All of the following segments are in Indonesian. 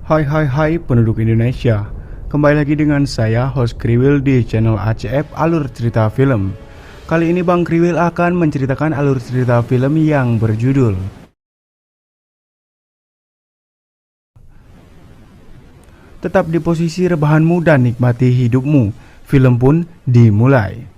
Hai penduduk Indonesia. Kembali lagi dengan saya host Kriwil di channel ACF Alur Cerita Film. Kali ini Bang Kriwil akan menceritakan alur cerita film yang berjudul Tetap di posisi rebahanmu dan nikmati hidupmu. Film pun dimulai.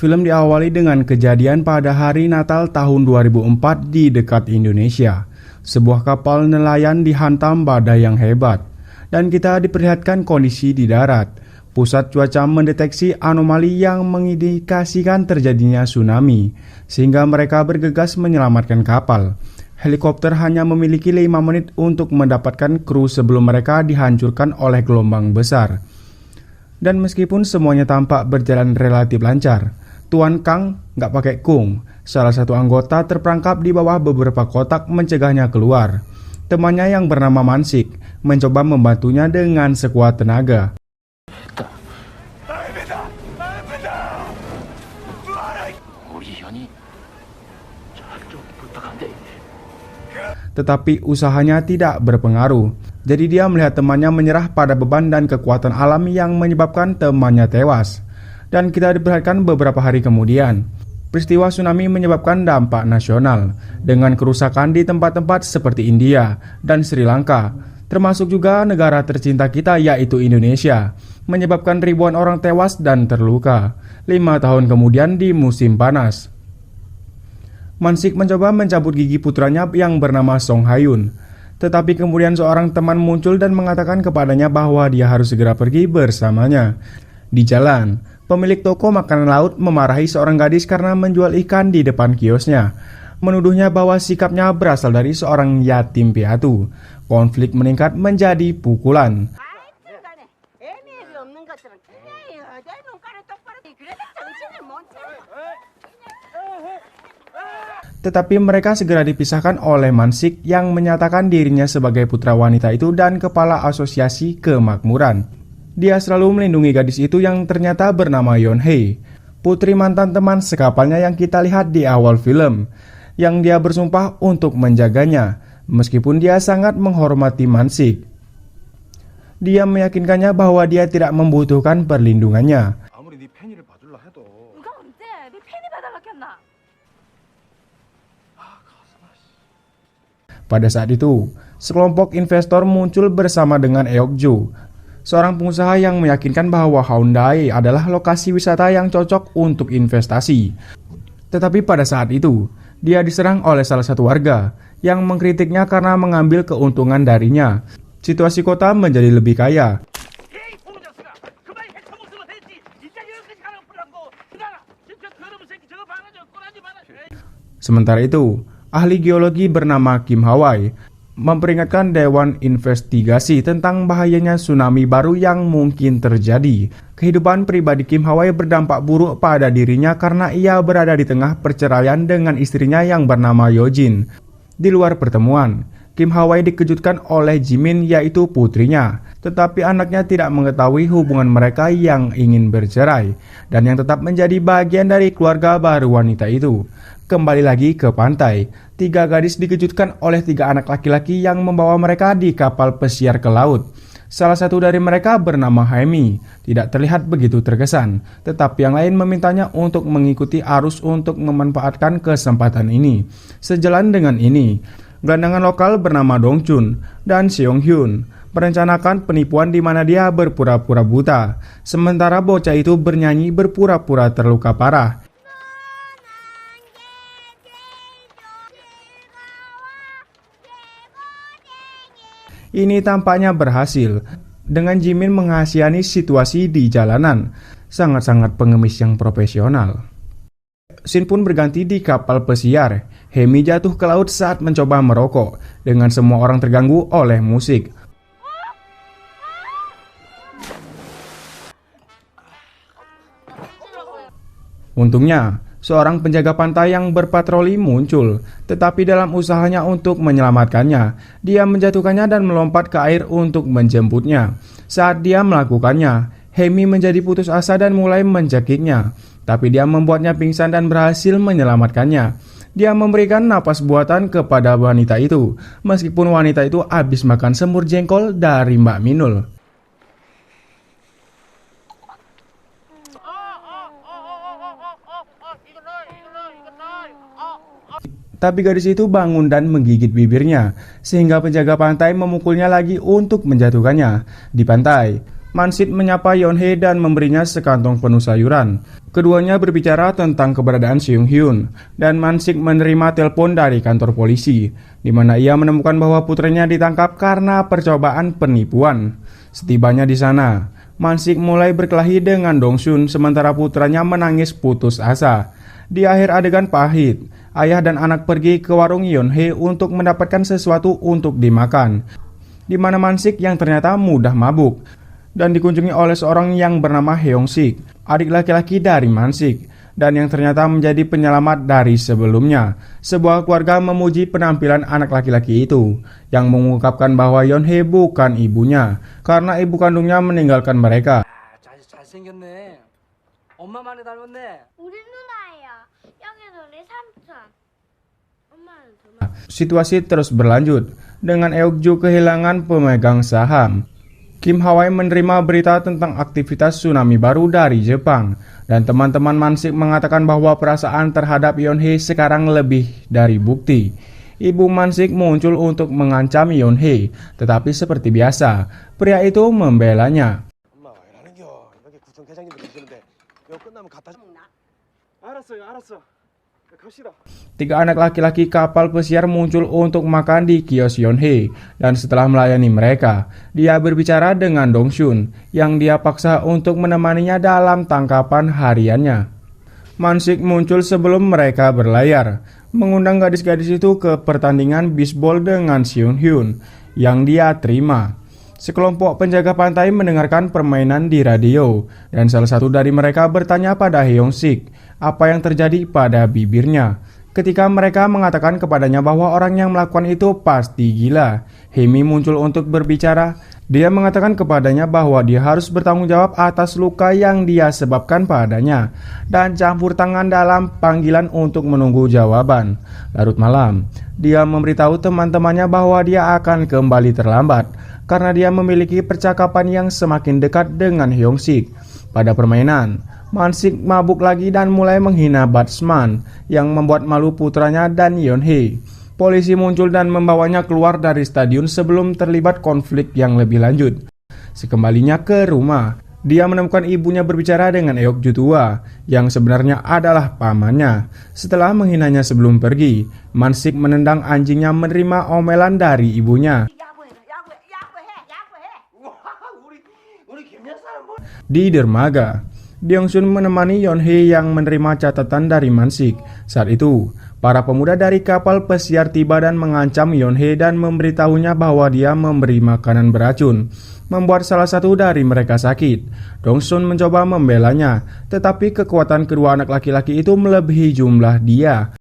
Film diawali dengan kejadian pada hari Natal tahun 2004 di dekat Indonesia. Sebuah kapal nelayan dihantam badai yang hebat, dan kita diperlihatkan kondisi di darat. Pusat cuaca mendeteksi anomali yang mengindikasikan terjadinya tsunami, sehingga mereka bergegas menyelamatkan kapal. Helikopter hanya memiliki 5 menit untuk mendapatkan kru sebelum mereka dihancurkan oleh gelombang besar. Dan meskipun semuanya tampak berjalan relatif lancar, Tuan Kang nggak pakai kung. Salah satu anggota terperangkap di bawah beberapa kotak mencegahnya keluar. Temannya yang bernama Mansik mencoba membantunya dengan sekuat tenaga. Tetapi usahanya tidak berpengaruh. Jadi dia melihat temannya menyerah pada beban dan kekuatan alam yang menyebabkan temannya tewas. Dan kita diperlihatkan beberapa hari kemudian, peristiwa tsunami menyebabkan dampak nasional dengan kerusakan di tempat-tempat seperti India dan Sri Lanka, termasuk juga negara tercinta kita yaitu Indonesia, menyebabkan ribuan orang tewas dan terluka 5 tahun kemudian di musim panas. Mansik mencoba mencabut gigi putranya yang bernama Song Hayun, tetapi kemudian seorang teman muncul dan mengatakan kepadanya bahwa dia harus segera pergi bersamanya. Di jalan, pemilik toko makanan laut memarahi seorang gadis karena menjual ikan di depan kiosnya, menuduhnya bahwa sikapnya berasal dari seorang yatim piatu. Konflik meningkat menjadi pukulan. Tetapi mereka segera dipisahkan oleh Mansik yang menyatakan dirinya sebagai putra wanita itu dan kepala asosiasi kemakmuran. Dia selalu melindungi gadis itu yang ternyata bernama Yeonhae, putri mantan teman sekapalnya yang kita lihat di awal film, yang dia bersumpah untuk menjaganya, meskipun dia sangat menghormati Mansik. Dia meyakinkannya bahwa dia tidak membutuhkan perlindungannya. Pada saat itu, sekelompok investor muncul bersama dengan Eokju, seorang pengusaha yang meyakinkan bahwa Haeundae adalah lokasi wisata yang cocok untuk investasi. Tetapi pada saat itu, dia diserang oleh salah satu warga yang mengkritiknya karena mengambil keuntungan darinya. Situasi kota menjadi lebih kaya. Sementara itu, ahli geologi bernama Kim Hwai memperingatkan Dewan Investigasi tentang bahayanya tsunami baru yang mungkin terjadi. Kehidupan pribadi Kim Hwai berdampak buruk pada dirinya karena ia berada di tengah perceraian dengan istrinya yang bernama Yojin. Di luar pertemuan, Kim Hwai dikejutkan oleh Jimin yaitu putrinya, tetapi anaknya tidak mengetahui hubungan mereka yang ingin bercerai dan yang tetap menjadi bagian dari keluarga baru wanita itu. Kembali lagi ke pantai, 3 gadis dikejutkan oleh 3 anak laki-laki yang membawa mereka di kapal pesiar ke laut. Salah satu dari mereka bernama Haemi, tidak terlihat begitu terkesan, tetapi yang lain memintanya untuk mengikuti arus untuk memanfaatkan kesempatan ini. Sejalan dengan ini, gelandangan lokal bernama Dongchun dan Seonghyun merencanakan penipuan di mana dia berpura-pura buta, sementara bocah itu bernyanyi berpura-pura terluka parah. Ini tampaknya berhasil, dengan Jimin menghasihani situasi di jalanan, sangat-sangat pengemis yang profesional. Scene pun berganti di kapal pesiar. Hemi jatuh ke laut saat mencoba merokok, dengan semua orang terganggu oleh musik. Untungnya, seorang penjaga pantai yang berpatroli muncul, tetapi dalam usahanya untuk menyelamatkannya, dia menjatuhkannya dan melompat ke air untuk menjemputnya. Saat dia melakukannya, Hemi menjadi putus asa dan mulai mencekiknya, tapi dia membuatnya pingsan dan berhasil menyelamatkannya. Dia memberikan napas buatan kepada wanita itu, meskipun wanita itu habis makan semur jengkol dari Mbak Minul. Tapi gadis itu bangun dan menggigit bibirnya, sehingga penjaga pantai memukulnya lagi untuk menjatuhkannya. Di pantai, Mansit menyapa Yeonhae dan memberinya sekantong penuh sayuran. Keduanya berbicara tentang keberadaan Seung Hyun, dan Mansik menerima telepon dari kantor polisi, di mana ia menemukan bahwa putranya ditangkap karena percobaan penipuan. Setibanya di sana, Mansik mulai berkelahi dengan Dongsun, sementara putranya menangis putus asa. Di akhir adegan pahit, ayah dan anak pergi ke warung Yeonhae untuk mendapatkan sesuatu untuk dimakan, di mana Mansik yang ternyata mudah mabuk dan dikunjungi oleh seorang yang bernama Heong-sik, adik laki-laki dari Mansik, dan yang ternyata menjadi penyelamat dari sebelumnya. Sebuah keluarga memuji penampilan anak laki-laki itu, yang mengungkapkan bahwa Yeonhae bukan ibunya, karena ibu kandungnya meninggalkan mereka. 잘생겼네. 엄마 많이 닮았네. 우리 누나예요. 여기는 우리 삼촌. 엄마는 Situasi terus berlanjut, dengan Eokju kehilangan pemegang saham. Kim Hwa menerima berita tentang aktivitas tsunami baru dari Jepang, dan teman-teman Mansik mengatakan bahwa perasaan terhadap Yeonhae sekarang lebih dari bukti. Ibu Mansik muncul untuk mengancam Yeonhae, tetapi seperti biasa, pria itu membelanya. Tiga anak laki-laki kapal pesiar muncul untuk makan di kios Yeonhae, dan setelah melayani mereka, dia berbicara dengan Dongsun yang dia paksa untuk menemaninya dalam tangkapan hariannya. Mansik muncul sebelum mereka berlayar, mengundang gadis-gadis itu ke pertandingan bisbol dengan Seung Hyun yang dia terima. Sekelompok penjaga pantai mendengarkan permainan di radio, dan salah satu dari mereka bertanya pada Heong-sik apa yang terjadi pada bibirnya. Ketika mereka mengatakan kepadanya bahwa orang yang melakukan itu pasti gila, Hemi muncul untuk berbicara. Dia mengatakan kepadanya bahwa dia harus bertanggung jawab atas luka yang dia sebabkan padanya, dan campur tangan dalam panggilan untuk menunggu jawaban. Larut malam, dia memberitahu teman-temannya bahwa dia akan kembali terlambat, karena dia memiliki percakapan yang semakin dekat dengan Heong-sik. Pada permainan, Mansik mabuk lagi dan mulai menghina batsman yang membuat malu putranya dan Yeonhae. Polisi muncul dan membawanya keluar dari stadion sebelum terlibat konflik yang lebih lanjut. Sekembalinya ke rumah, dia menemukan ibunya berbicara dengan Eokju tua, yang sebenarnya adalah pamannya. Setelah menghinanya sebelum pergi, Mansik menendang anjingnya menerima omelan dari ibunya. Di dermaga, Dongsun menemani Yeonhae yang menerima catatan dari Mansik. Saat itu, para pemuda dari kapal pesiar tiba dan mengancam Yeonhae dan memberitahunya bahwa dia memberi makanan beracun, membuat salah satu dari mereka sakit. Dongsun mencoba membelanya, tetapi kekuatan kedua anak laki-laki itu melebihi jumlah dia.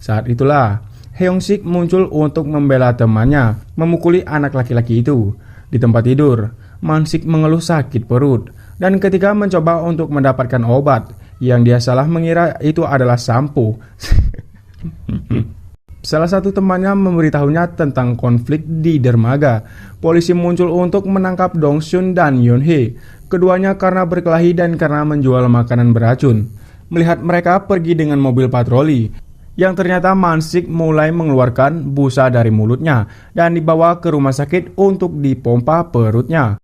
Saat itulah, Heong-sik muncul untuk membela temannya, memukuli anak laki-laki itu. Di tempat tidur, Mansik mengeluh sakit perut, dan ketika mencoba untuk mendapatkan obat, yang dia salah mengira itu adalah sampo. Salah satu temannya memberitahunya tentang konflik di dermaga. Polisi muncul untuk menangkap Dongsun dan Yeonhae, keduanya karena berkelahi dan karena menjual makanan beracun. Melihat mereka pergi dengan mobil patroli, yang ternyata Mansik mulai mengeluarkan busa dari mulutnya dan dibawa ke rumah sakit untuk dipompa perutnya.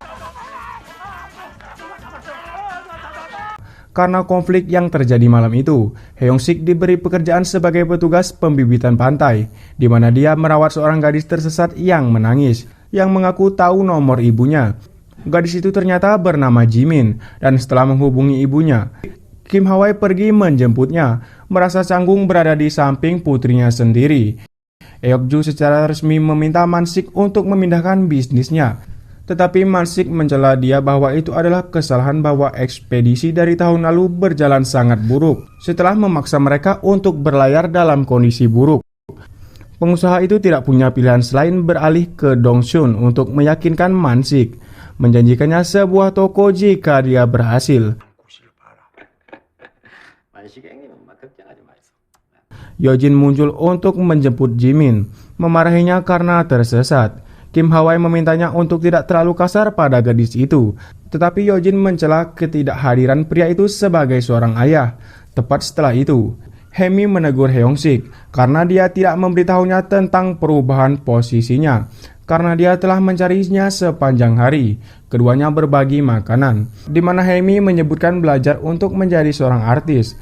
Karena konflik yang terjadi malam itu, Heong-sik diberi pekerjaan sebagai petugas pembibitan pantai, di mana dia merawat seorang gadis tersesat yang menangis, yang mengaku tahu nomor ibunya. Gadis itu ternyata bernama Jimin, dan setelah menghubungi ibunya, Kim Hwa pergi menjemputnya, merasa canggung berada di samping putrinya sendiri. Eokju secara resmi meminta Mansik untuk memindahkan bisnisnya. Tetapi Mansik mencela dia bahwa itu adalah kesalahan bahwa ekspedisi dari tahun lalu berjalan sangat buruk setelah memaksa mereka untuk berlayar dalam kondisi buruk. Pengusaha itu tidak punya pilihan selain beralih ke Dongsun untuk meyakinkan Mansik, menjanjikannya sebuah toko jika dia berhasil. Yojin muncul untuk menjemput Jimin, memarahinya karena tersesat. Kim Hwa-wei memintanya untuk tidak terlalu kasar pada gadis itu, tetapi Yojin mencela ketidakhadiran pria itu sebagai seorang ayah. Tepat setelah itu, Hemi menegur Heong-sik karena dia tidak memberitahunya tentang perubahan posisinya, karena dia telah mencarinya sepanjang hari. Keduanya berbagi makanan, di mana Hemi menyebutkan belajar untuk menjadi seorang artis,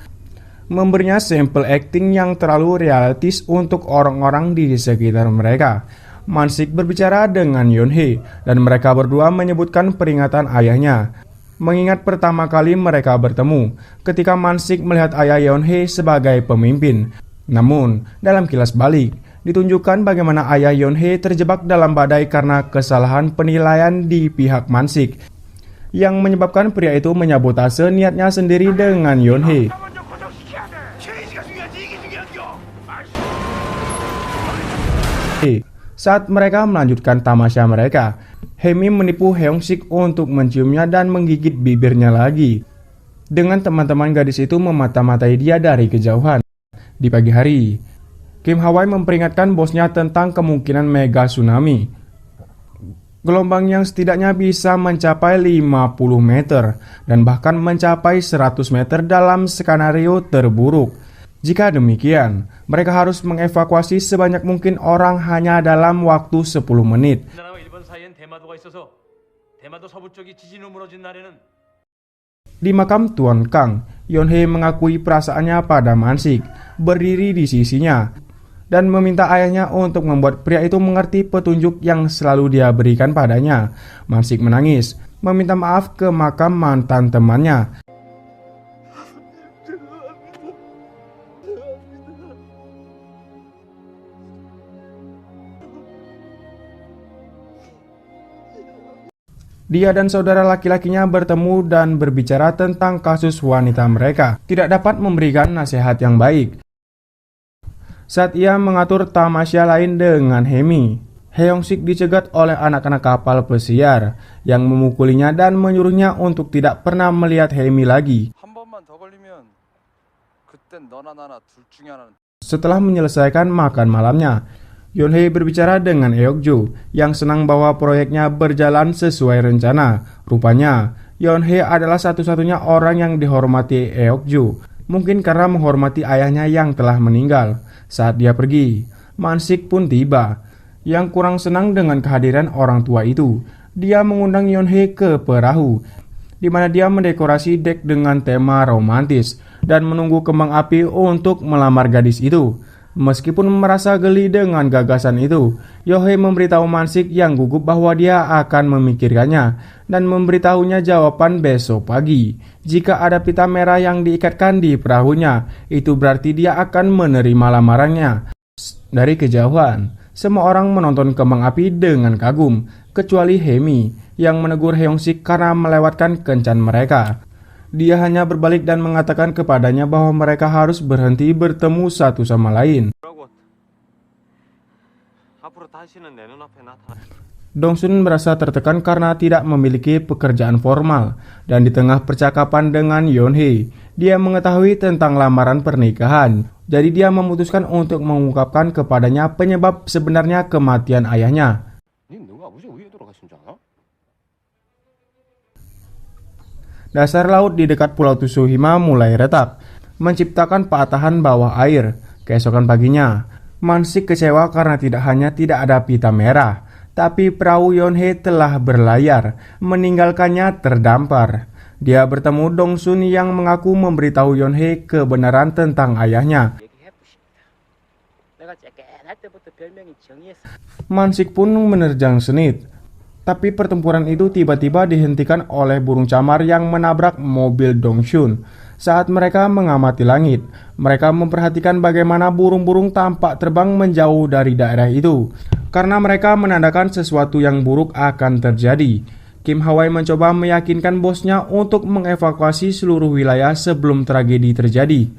memberinya sampel acting yang terlalu realistis untuk orang-orang di sekitar mereka. Mansik berbicara dengan Yeonhae dan mereka berdua menyebutkan peringatan ayahnya, mengingat pertama kali mereka bertemu ketika Mansik melihat ayah Yeonhae sebagai pemimpin. Namun, dalam kilas balik, ditunjukkan bagaimana ayah Yeonhae terjebak dalam badai karena kesalahan penilaian di pihak Mansik, yang menyebabkan pria itu menyabotase niatnya sendiri dengan Yeonhae. Saat mereka melanjutkan tamasya mereka, Hemi menipu Heong-sik untuk menciumnya dan menggigit bibirnya lagi. Dengan teman-teman gadis itu memata-matai dia dari kejauhan. Di pagi hari, Kim Hwa-wei memperingatkan bosnya tentang kemungkinan mega tsunami. Gelombang yang setidaknya bisa mencapai 50 meter dan bahkan mencapai 100 meter dalam skenario terburuk. Jika demikian, mereka harus mengevakuasi sebanyak mungkin orang hanya dalam waktu 10 menit. Di makam Tuan Kang, Yeonhae mengakui perasaannya pada Mansik, berdiri di sisinya, dan meminta ayahnya untuk membuat pria itu mengerti petunjuk yang selalu dia berikan padanya. Mansik menangis, meminta maaf ke makam mantan temannya. Dia dan saudara laki-lakinya bertemu dan berbicara tentang kasus wanita mereka. Tidak dapat memberikan nasihat yang baik. Saat ia mengatur tamasya lain dengan Hemi, Heong-sik dicegat oleh anak-anak kapal pesiar yang memukulinya dan menyuruhnya untuk tidak pernah melihat Hemi lagi. Setelah menyelesaikan makan malamnya, Yeonhae berbicara dengan Eokju yang senang bahwa proyeknya berjalan sesuai rencana. Rupanya, Yeonhae adalah satu-satunya orang yang dihormati Eokju, mungkin karena menghormati ayahnya yang telah meninggal. Saat dia pergi, Mansik pun tiba. Yang kurang senang dengan kehadiran orang tua itu, dia mengundang Yeonhae ke perahu, di mana dia mendekorasi dek dengan tema romantis dan menunggu kembang api untuk melamar gadis itu. Meskipun merasa geli dengan gagasan itu, Yeonhae memberitahu Mansik yang gugup bahwa dia akan memikirkannya dan memberitahunya jawaban besok pagi. Jika ada pita merah yang diikatkan di perahunya, itu berarti dia akan menerima lamarannya. Dari kejauhan, semua orang menonton kembang api dengan kagum, kecuali Hemi yang menegur Heong-sik karena melewatkan kencan mereka. Dia hanya berbalik dan mengatakan kepadanya bahwa mereka harus berhenti bertemu satu sama lain. Dongsun merasa tertekan karena tidak memiliki pekerjaan formal, dan di tengah percakapan dengan Yeonhae, dia mengetahui tentang lamaran pernikahan. Jadi dia memutuskan untuk mengungkapkan kepadanya penyebab sebenarnya kematian ayahnya. Dasar laut di dekat Pulau Tsushima mulai retak, menciptakan patahan bawah air. Keesokan paginya, Mansik kecewa karena tidak hanya tidak ada pita merah, tapi perahu Yeonhae telah berlayar, meninggalkannya terdampar. Dia bertemu Dongsun yang mengaku memberitahu Yeonhae kebenaran tentang ayahnya. Mansik pun menerjang senit. Tapi pertempuran itu tiba-tiba dihentikan oleh burung camar yang menabrak mobil Dongsun. Saat mereka mengamati langit, mereka memperhatikan bagaimana burung-burung tampak terbang menjauh dari daerah itu. karena mereka menandakan sesuatu yang buruk akan terjadi. Kim Hwa mencoba meyakinkan bosnya untuk mengevakuasi seluruh wilayah sebelum tragedi terjadi.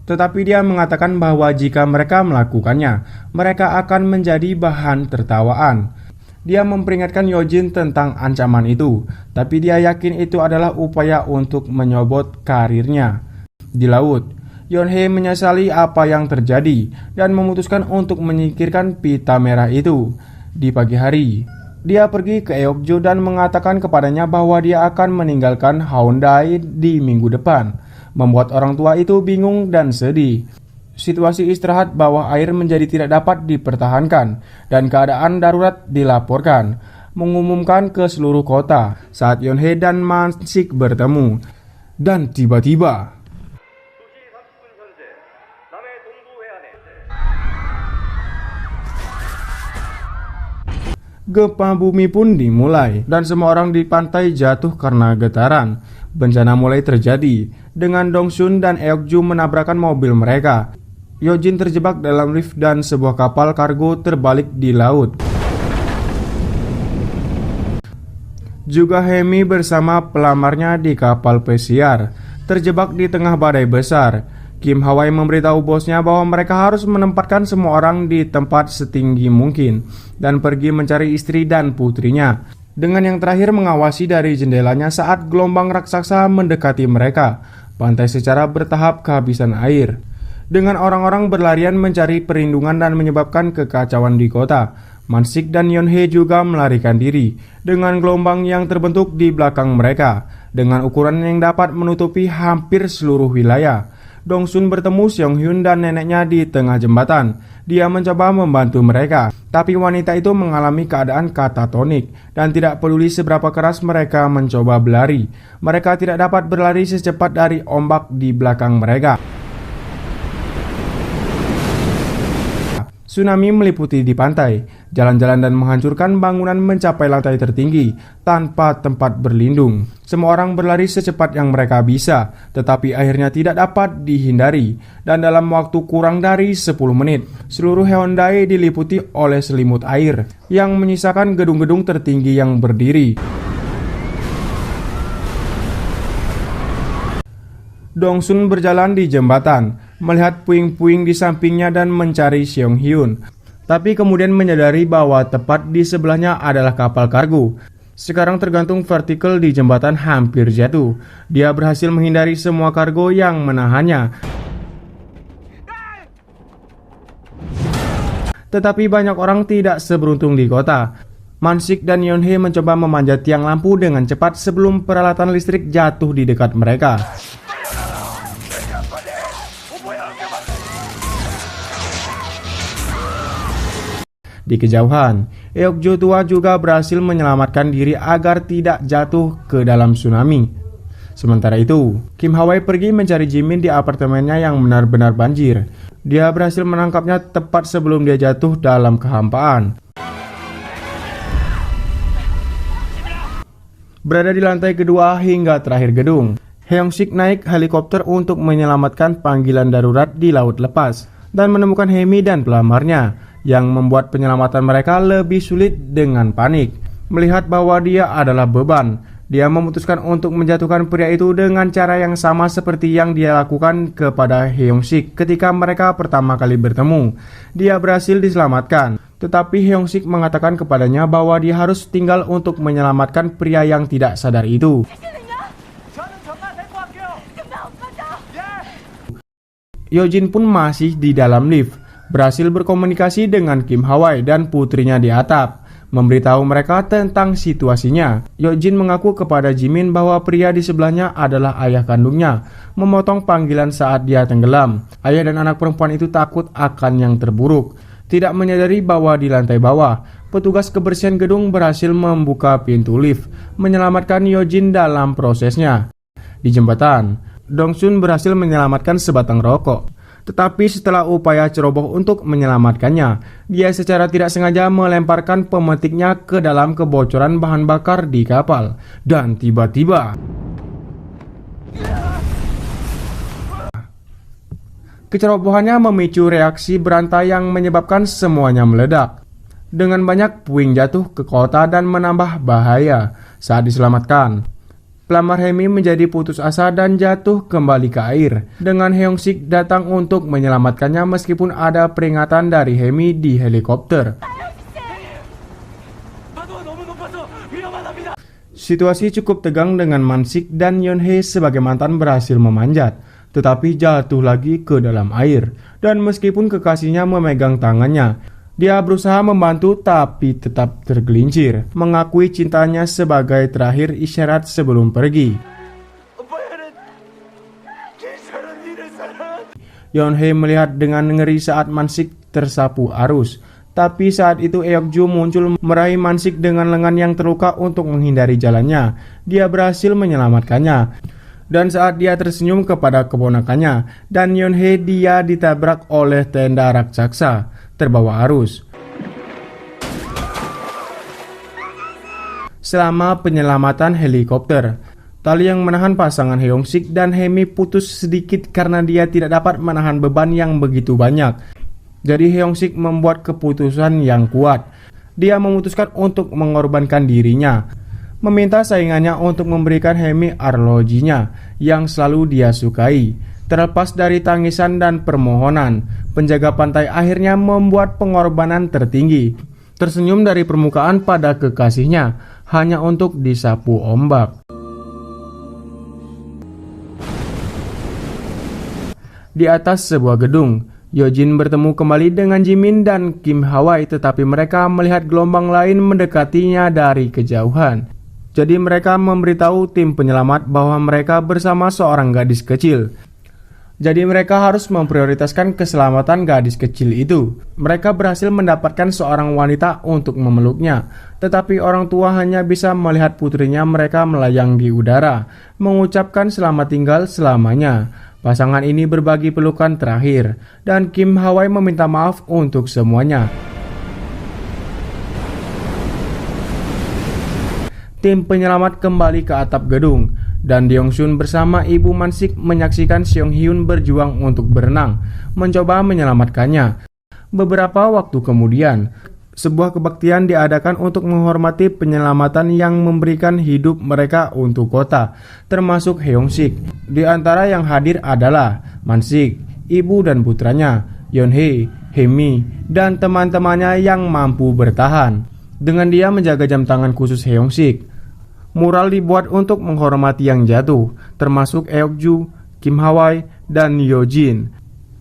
Tetapi dia mengatakan bahwa jika mereka melakukannya, mereka akan menjadi bahan tertawaan. Dia memperingatkan Yojin tentang ancaman itu, tapi dia yakin itu adalah upaya untuk menyobot karirnya. Di laut, Yeonhae menyesali apa yang terjadi dan memutuskan untuk menyingkirkan pita merah itu. Di pagi hari, dia pergi ke Eokjo dan mengatakan kepadanya bahwa dia akan meninggalkan Haeundae di minggu depan, membuat orang tua itu bingung dan sedih. Situasi istirahat bawah air menjadi tidak dapat dipertahankan dan keadaan darurat dilaporkan, mengumumkan ke seluruh kota saat Yeonhae dan Man-sik bertemu. Dan tiba-tiba gempa bumi pun dimulai dan semua orang di pantai jatuh karena getaran. Bencana mulai terjadi dengan Dongsun dan Eokju menabrakkan mobil mereka. Yojin terjebak dalam lift dan sebuah kapal kargo terbalik di laut. Juga Hemi bersama pelamarnya di kapal pesiar terjebak di tengah badai besar. Kim Hwa memberitahu bosnya bahwa mereka harus menempatkan semua orang di tempat setinggi mungkin dan pergi mencari istri dan putrinya, dengan yang terakhir mengawasi dari jendelanya saat gelombang raksasa mendekati mereka. Pantai secara bertahap kehabisan air, dengan orang-orang berlarian mencari perlindungan dan menyebabkan kekacauan di kota. Man-sik dan Yeonhae juga melarikan diri dengan gelombang yang terbentuk di belakang mereka dengan ukuran yang dapat menutupi hampir seluruh wilayah. Dongsun bertemu Seong-hyun dan neneknya di tengah jembatan. Dia mencoba membantu mereka, tapi wanita itu mengalami keadaan katatonik dan tidak peduli seberapa keras mereka mencoba berlari. Mereka tidak dapat berlari secepat dari ombak di belakang mereka. Tsunami meliputi di pantai, jalan-jalan dan menghancurkan bangunan mencapai lantai tertinggi tanpa tempat berlindung. Semua orang berlari secepat yang mereka bisa, tetapi akhirnya tidak dapat dihindari. Dan dalam waktu kurang dari 10 menit, seluruh Haeundae diliputi oleh selimut air yang menyisakan gedung-gedung tertinggi yang berdiri. Dongsun berjalan di jembatan, melihat puing-puing di sampingnya dan mencari Seong-hyun. Tapi kemudian menyadari bahwa tepat di sebelahnya adalah kapal kargo. Sekarang tergantung vertikal di jembatan hampir jatuh. Dia berhasil menghindari semua kargo yang menahannya. Tetapi banyak orang tidak seberuntung di kota. Man-sik dan Yeonhae mencoba memanjat tiang lampu dengan cepat sebelum peralatan listrik jatuh di dekat mereka. Di kejauhan, Eokjo tua juga berhasil menyelamatkan diri agar tidak jatuh ke dalam tsunami. Sementara itu, Kim Hwa pergi mencari Jimin di apartemennya yang benar-benar banjir. Dia berhasil menangkapnya tepat sebelum dia jatuh dalam kehampaan. Berada di lantai kedua hingga terakhir gedung, Hyung-sik naik helikopter untuk menyelamatkan panggilan darurat di laut lepas dan menemukan Hemi dan pelamarnya, yang membuat penyelamatan mereka lebih sulit dengan panik. Melihat bahwa dia adalah beban, dia memutuskan untuk menjatuhkan pria itu dengan cara yang sama seperti yang dia lakukan kepada Hyung-sik ketika mereka pertama kali bertemu. Dia berhasil diselamatkan, tetapi Hyung-sik mengatakan kepadanya bahwa dia harus tinggal untuk menyelamatkan pria yang tidak sadar itu. Yojin pun masih di dalam lift, berhasil berkomunikasi dengan Kim Hwa dan putrinya di atap, memberitahu mereka tentang situasinya. Yojin mengaku kepada Jimin bahwa pria di sebelahnya adalah ayah kandungnya, memotong panggilan saat dia tenggelam. Ayah dan anak perempuan itu takut akan yang terburuk, tidak menyadari bahwa di lantai bawah, petugas kebersihan gedung berhasil membuka pintu lift, menyelamatkan Yojin dalam prosesnya. Di jembatan, Dongsun berhasil menyelamatkan sebatang rokok. Tetapi setelah upaya ceroboh untuk menyelamatkannya, dia secara tidak sengaja melemparkan pemetiknya ke dalam kebocoran bahan bakar di kapal. Dan tiba-tiba kecerobohannya memicu reaksi berantai yang menyebabkan semuanya meledak. dengan banyak puing jatuh ke kota dan menambah bahaya saat diselamatkan. Pelamar Hemi menjadi putus asa dan jatuh kembali ke air, dengan Heong-sik datang untuk menyelamatkannya meskipun ada peringatan dari Hemi di helikopter. Situasi cukup tegang dengan Man-sik dan Yeon-hye sebagai mantan berhasil memanjat, tetapi jatuh lagi ke dalam air. Dan meskipun kekasihnya memegang tangannya, dia berusaha membantu tapi tetap tergelincir, mengakui cintanya sebagai terakhir isyarat sebelum pergi. Yeon-hye melihat dengan ngeri saat Man-sik tersapu arus. Tapi saat itu Eok-ju muncul meraih Man-sik dengan lengan yang terluka untuk menghindari jalannya. Dia berhasil menyelamatkannya. Dan saat dia tersenyum kepada keponakannya dan Yeon-hye, dia ditabrak oleh tenda raksasa terbawa arus. Selama penyelamatan helikopter, tali yang menahan pasangan Heong-sik dan Hemi putus sedikit karena dia tidak dapat menahan beban yang begitu banyak. Jadi Heong-sik membuat keputusan yang kuat. Dia memutuskan untuk mengorbankan dirinya, meminta saingannya untuk memberikan Hemi arlojinya yang selalu dia sukai. Terlepas dari tangisan dan permohonan, penjaga pantai akhirnya membuat pengorbanan tertinggi. Tersenyum dari permukaan pada kekasihnya hanya untuk disapu ombak. Di atas sebuah gedung, Yojin bertemu kembali dengan Jimin dan Kim Hwa-i, tetapi mereka melihat gelombang lain mendekatinya dari kejauhan. Jadi mereka memberitahu tim penyelamat bahwa mereka bersama seorang gadis kecil. Jadi mereka harus memprioritaskan keselamatan gadis kecil itu. Mereka berhasil mendapatkan seorang wanita untuk memeluknya, tetapi orang tua hanya bisa melihat putrinya mereka melayang di udara, mengucapkan selamat tinggal selamanya. Pasangan ini berbagi pelukan terakhir, dan Kim Hwa-i meminta maaf untuk semuanya. Tim penyelamat kembali ke atap gedung, dan Deong-sun bersama ibu Man-sik menyaksikan Seong-hyun berjuang untuk berenang, mencoba menyelamatkannya. Beberapa waktu kemudian, sebuah kebaktian diadakan untuk menghormati penyelamatan yang memberikan hidup mereka untuk kota, termasuk Heong-sik. Di antara yang hadir adalah Man-sik, ibu dan putranya, Yeon-hye, Hemi, dan teman-temannya yang mampu bertahan. Dengan dia menjaga jam tangan khusus Heong-sik, mural dibuat untuk menghormati yang jatuh, termasuk Eok-ju, Kim Hwa-i, dan Yojin.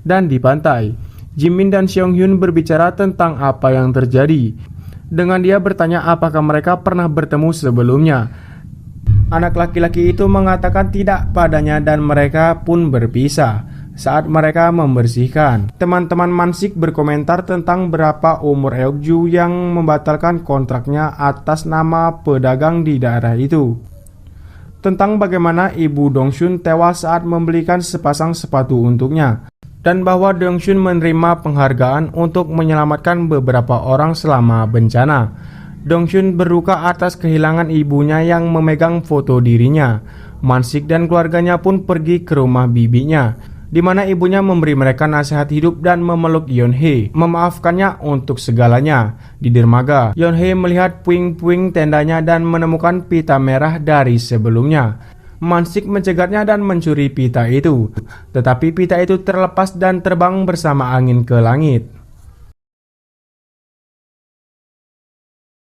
Dan di pantai, Jimin dan Seong-hyun berbicara tentang apa yang terjadi. Dengan dia bertanya apakah mereka pernah bertemu sebelumnya. Anak laki-laki itu mengatakan tidak padanya dan mereka pun berpisah saat mereka membersihkan. Teman-teman Man-sik berkomentar tentang berapa umur Eok-ju yang membatalkan kontraknya atas nama pedagang di daerah itu. Tentang bagaimana ibu Dong-sun tewas saat membelikan sepasang sepatu untuknya. Dan bahwa Dong-sun menerima penghargaan untuk menyelamatkan beberapa orang selama bencana. Dong-sun berduka atas kehilangan ibunya yang memegang foto dirinya. Man-sik dan keluarganya pun pergi ke rumah bibinya, di mana ibunya memberi mereka nasihat hidup dan memeluk Yeon-hye, memaafkannya untuk segalanya. Di dermaga, Yeon-hye melihat puing-puing tendanya dan menemukan pita merah dari sebelumnya. Man-sik mencegatnya dan mencuri pita itu, tetapi pita itu terlepas dan terbang bersama angin ke langit.